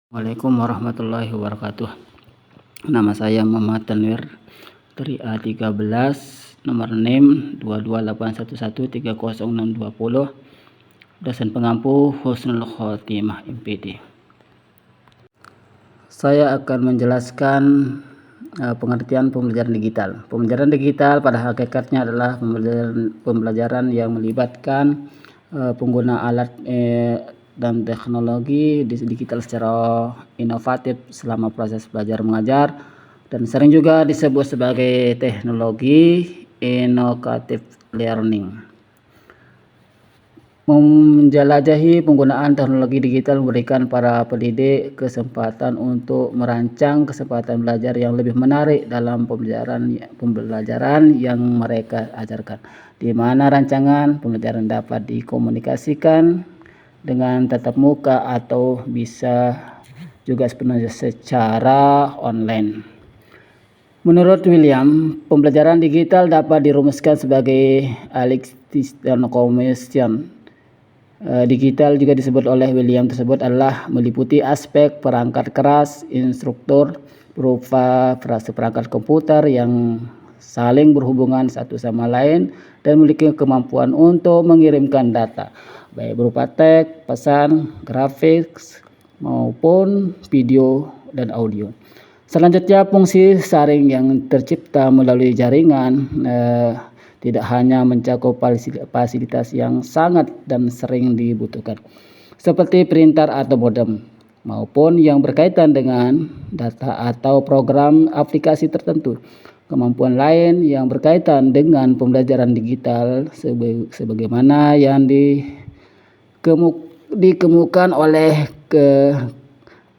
Assalamualaikum warahmatullahi wabarakatuh. Nama saya Muhammad Tanwir dari A13, nomor NIM 22811300620, dosen pengampu Husnul Khotimah MPD. Saya akan menjelaskan pengertian pembelajaran digital. Pembelajaran digital pada hakikatnya adalah pembelajaran yang melibatkan pengguna alat dan teknologi digital secara inovatif selama proses belajar mengajar, dan sering juga disebut sebagai teknologi innovative learning. Menjelajahi penggunaan teknologi digital memberikan para pendidik kesempatan untuk merancang kesempatan belajar yang lebih menarik dalam pembelajaran yang mereka ajarkan, di mana rancangan pembelajaran dapat dikomunikasikan dengan tatap muka atau bisa juga sepenuhnya secara online. Menurut William, pembelajaran digital dapat dirumuskan sebagai Alexis dan Commission. Digital juga disebut oleh William tersebut adalah meliputi aspek perangkat keras instruktur berupa perangkat komputer yang saling berhubungan satu sama lain dan memiliki kemampuan untuk mengirimkan data, baik berupa teks, pesan, grafik, maupun video dan audio. Selanjutnya, fungsi saring yang tercipta melalui jaringan tidak hanya mencakup fasilitas yang sangat dan sering dibutuhkan, seperti printer atau modem, maupun yang berkaitan dengan data atau program aplikasi tertentu. Kemampuan lain yang berkaitan dengan pembelajaran digital sebagaimana yang dikemukakan oleh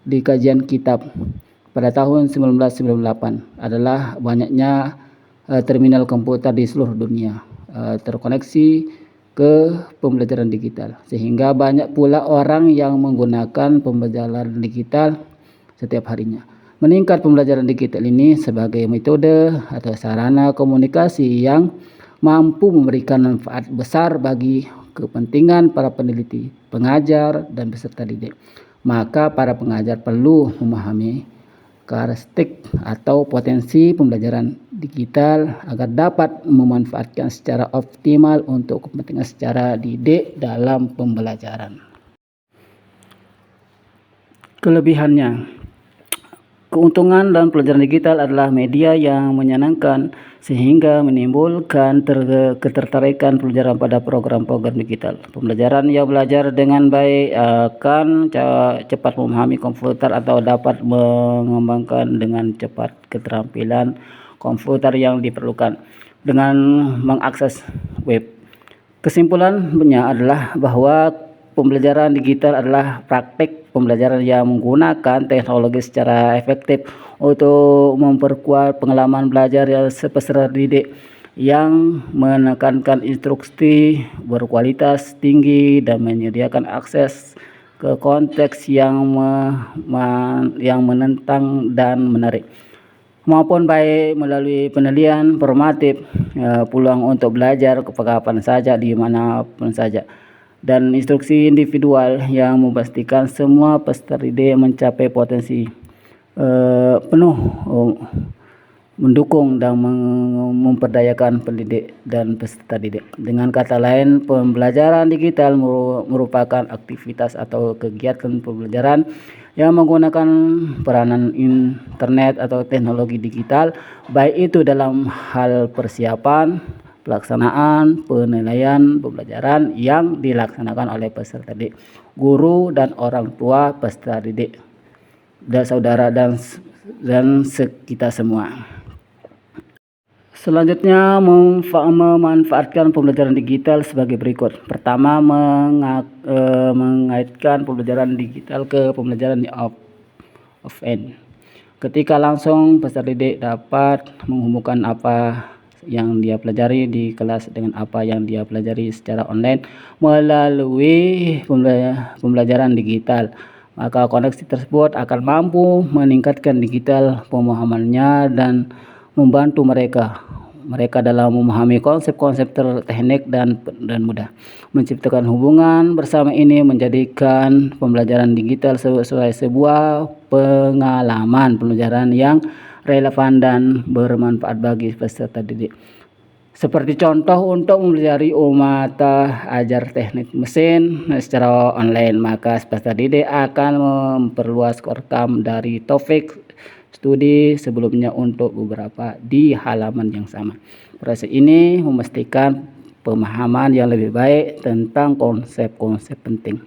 di kajian kitab pada tahun 1998 adalah banyaknya terminal komputer di seluruh dunia terkoneksi ke pembelajaran digital, sehingga banyak pula orang yang menggunakan pembelajaran digital setiap harinya. Meningkat pembelajaran digital ini sebagai metode atau sarana komunikasi yang mampu memberikan manfaat besar bagi kepentingan para peneliti, pengajar, dan peserta didik. Maka para pengajar perlu memahami karakteristik atau potensi pembelajaran digital agar dapat memanfaatkan secara optimal untuk kepentingan secara didik dalam pembelajaran. Kelebihannya, keuntungan dalam pelajaran digital adalah media yang menyenangkan sehingga menimbulkan ketertarikan pelajaran pada program-program digital. Pembelajaran yang belajar dengan baik akan cepat memahami komputer atau dapat mengembangkan dengan cepat keterampilan komputer yang diperlukan dengan mengakses web. Kesimpulannya adalah bahwa pembelajaran digital adalah praktik pembelajaran yang menggunakan teknologi secara efektif untuk memperkuat pengalaman belajar peserta didik, yang menekankan instruksi berkualitas tinggi dan menyediakan akses ke konteks yang menentang dan menarik, maupun baik melalui penilaian formatif, peluang untuk belajar kapan saja di mana pun saja, dan instruksi individual yang memastikan semua peserta didik mencapai potensi penuh mendukung dan memperdayakan pendidik dan peserta didik. Dengan kata lain, pembelajaran digital merupakan aktivitas atau kegiatan pembelajaran yang menggunakan peranan internet atau teknologi digital, baik itu dalam hal persiapan, pelaksanaan, penilaian pembelajaran yang dilaksanakan oleh peserta didik, guru dan orang tua peserta didik, dan saudara dan kita semua. Selanjutnya, memanfaatkan pembelajaran digital sebagai berikut. Pertama, mengaitkan pembelajaran digital ke pembelajaran offline. Ketika langsung, peserta didik dapat menghubungkan apa yang dia pelajari di kelas dengan apa yang dia pelajari secara online melalui pembelajaran digital. Maka koneksi tersebut akan mampu meningkatkan digital pemahamannya dan membantu mereka mereka dalam memahami konsep-konsep teknik dan mudah. Menciptakan hubungan bersama ini menjadikan pembelajaran digital sebagai sebuah pengalaman pembelajaran yang relevan dan bermanfaat bagi peserta didik. Seperti contoh untuk mempelajari mata ajar teknik mesin secara online, maka peserta didik akan memperluas rekam dari topik studi sebelumnya untuk beberapa di halaman yang sama. Proses ini memastikan pemahaman yang lebih baik tentang konsep-konsep penting.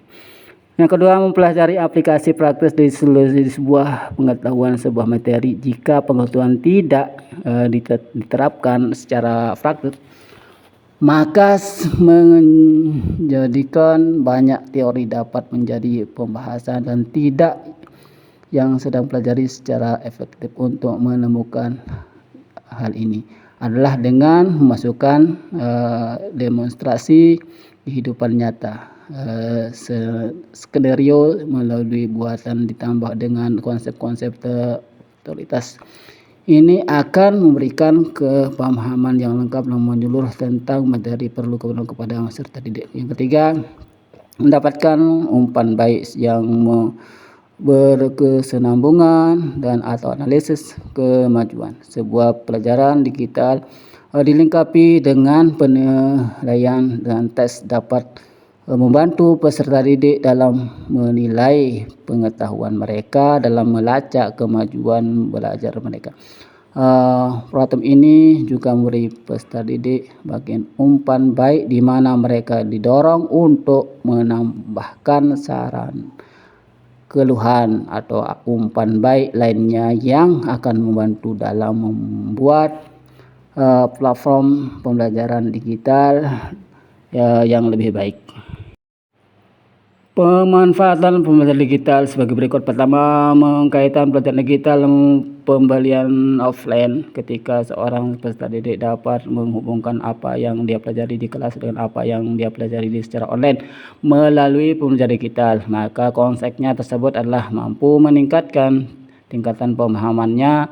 Yang kedua, mempelajari aplikasi praktis di sebuah pengetahuan sebuah materi. Jika pengetahuan tidak diterapkan secara praktis, maka menjadikan banyak teori dapat menjadi pembahasan dan tidak yang sedang pelajari secara efektif. Untuk menemukan hal ini adalah dengan memasukkan demonstrasi kehidupan nyata, skenario melalui buatan ditambah dengan konsep-konsep teoritas. Ini akan memberikan pemahaman yang lengkap dan menyeluruh tentang materi perlu kepada peserta didik. Yang ketiga, mendapatkan umpan baik yang berkesinambungan dan atau analisis kemajuan. Sebuah pelajaran digital dilengkapi dengan penilaian dan tes dapat membantu peserta didik dalam menilai pengetahuan mereka dalam melacak kemajuan belajar mereka. Program ini juga memberi peserta didik bagian umpan baik di mana mereka didorong untuk menambahkan saran, keluhan atau umpan baik lainnya yang akan membantu dalam membuat platform pembelajaran digital yang lebih baik. Pemanfaatan pembelajaran digital sebagai berikut. Pertama, mengkaitkan pembelajaran digital pembelajaran offline. Ketika seorang peserta didik dapat menghubungkan apa yang dia pelajari di kelas dengan apa yang dia pelajari secara online melalui pembelajaran digital, maka konsepnya tersebut adalah mampu meningkatkan tingkatan pemahamannya,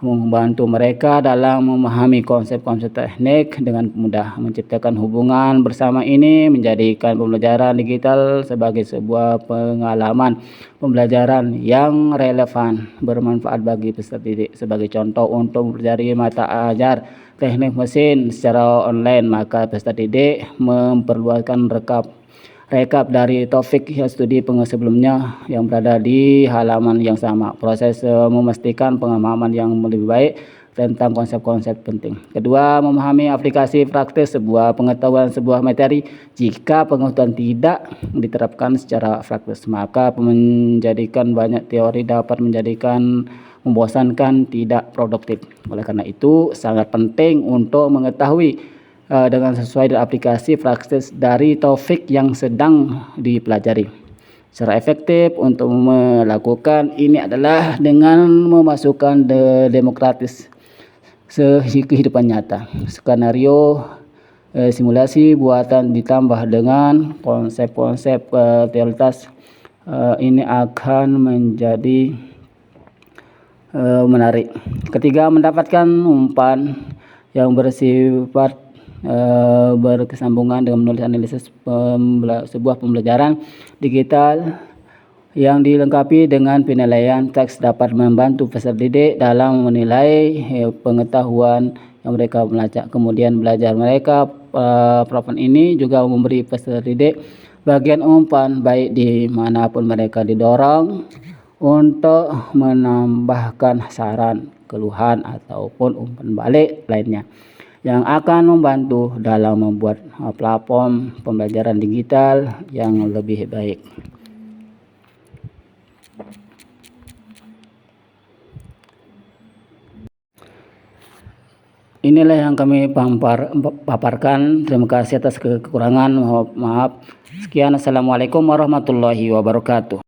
membantu mereka dalam memahami konsep-konsep teknik dengan mudah. Menciptakan hubungan bersama ini menjadikan pembelajaran digital sebagai sebuah pengalaman pembelajaran yang relevan, bermanfaat bagi peserta didik. Sebagai contoh, untuk mempelajari mata ajar teknik mesin secara online, maka peserta didik memperluaskan rekap dari topik studi sebelumnya yang berada di halaman yang sama. Proses memastikan pemahaman yang lebih baik tentang konsep-konsep penting. Kedua, memahami aplikasi praktis sebuah pengetahuan sebuah materi. Jika pengetahuan tidak diterapkan secara praktis, maka menjadikan banyak teori dapat menjadikan membosankan, tidak produktif. Oleh karena itu, sangat penting untuk mengetahui dengan sesuai dengan aplikasi praktis dari topik yang sedang dipelajari. Secara efektif untuk melakukan ini adalah dengan memasukkan demokratis kehidupan nyata, skenario simulasi buatan ditambah dengan konsep-konsep teoritas. Ini akan menjadi menarik. Ketiga, mendapatkan umpan yang bersifat berkesambungan dengan menulis analisis sebuah pembelajaran digital yang dilengkapi dengan penilaian teks dapat membantu peserta didik dalam menilai pengetahuan yang mereka melacak kemudian belajar mereka. Program ini juga memberi peserta didik bagian umpan baik di manapun mereka didorong untuk menambahkan saran, keluhan ataupun umpan balik lainnya yang akan membantu dalam membuat platform pembelajaran digital yang lebih baik. Inilah yang kami paparkan. Terima kasih atas kekurangan. Maaf. Sekian. Assalamualaikum warahmatullahi wabarakatuh.